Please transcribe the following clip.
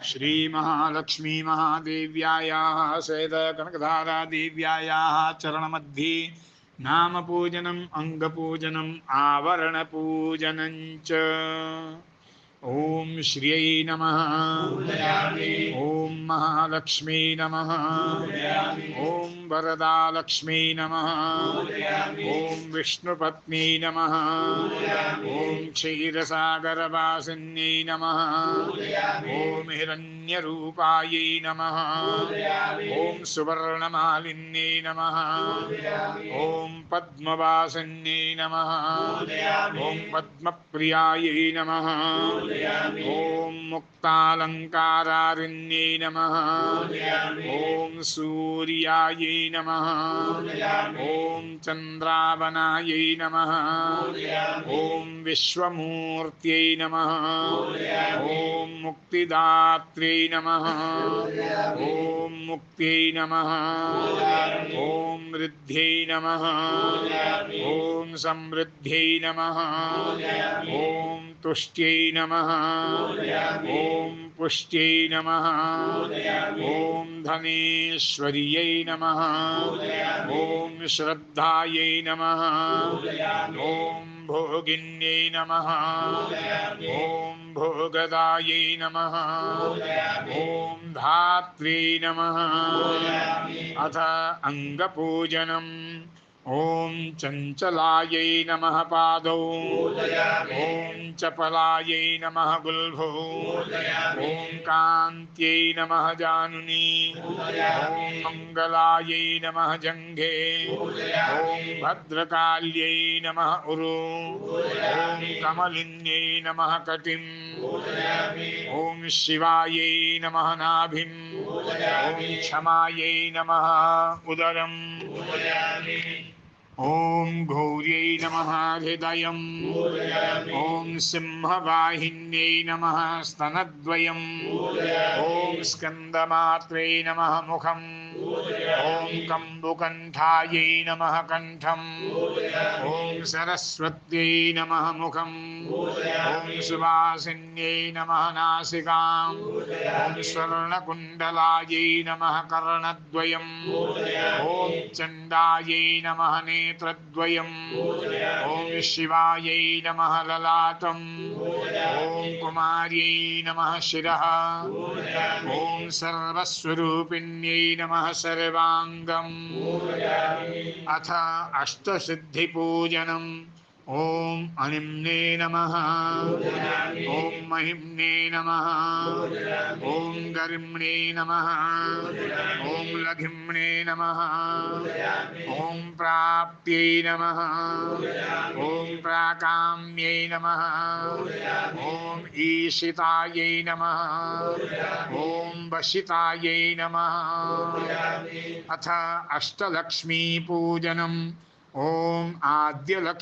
श्री महालक्ष्मी महादेव्यायाः सहित कनकधारा देव्यायाः चरणमध्ये नामपूजनम् अंगपूजनम् आवरणपूजनं च। ओम श्रियै नमः। ओम महालक्ष्मी नमः। ओम वरदालक्ष्मी नमः। ओम विष्णुपत्नी नमः। ओम क्षीरसागरवासिन्यै नमः। ओम हिरण्यरूपायै नमः। ओम सुवर्णमालिन्यै नमः। ओम पद्मवासिन्यै नमः। ओम पद्मप्रियायै नमः। ओम मुक्तालंकारारिण्यै नमः। ओम सूर्यायै नमः। ओम चंद्रावनायै नमः। ओम विश्वमूर्त्यै नमः। ओम मुक्तिदात्र्यै नमः। ओम मुक्त्यै नमः। ओम वृद्ध्यै नमः। ओम समृद्ध्यै नमः। ओम तुष्ट्यै नमः। ओम पुष्ट्यै नमः। ओम धनेश्वर्यै नमः। ओम श्रद्धायै नमः। ओम भोगिन्यै नमः। ओम भोगदायै नमः। ओम धात्र्यै नमः। अथ अंगपूजनम्। ओम चंचलायै नमः पादौ। ओम चपलायै नमः गुल्भौ। ओम कान्त्यै नमः जानुनी। ओम मंगलायै नमः जंघे। ओम भद्रकाल्यै नमः उरु। ओम कमलिन्यै नमः कटिम्। ओम शिवायै नमः नाभिम्। ओम क्षमायै नमः उदरम्। ओम गौर्यै नमः हृदयम्। ओम सिंहवाहिन्यै नमः स्तनद्वयम्। ओम स्कन्दमात्रे नमः मुखम्। ओम कम्बुकण्ठायै नमः कण्ठम्। ओम सरस्वत्यै नमः मुखम्। ओम सुवासिन्यै नमः नासिकाम्। ओम स्वर्णकुण्डलायै नमः कर्णद्वयम्। ओम चण्डायै नमः नेत्रद्वयम्। ओम शिवायै नमः ललाटम्। ओम कुमार्यै नमः शिरः। ओम सर्वस्वरूपिण्यै नमः सर्वाङ्गम्। अथ अष्टसिद्धिपूजनम्। ओम अनिम्ने नमः। ओम महिम्ने नमः। ओम गरिम्णे नमः। ओम लघिम्णे नमः। ओम प्राप्त्यै नमः। ओम प्राकाम्यै नमः। ओम ईशितायै नमः। ओम वशितायै नमः। अथ अष्टलक्ष्मी पूजनम्। ओम आद्यलक्ष्मी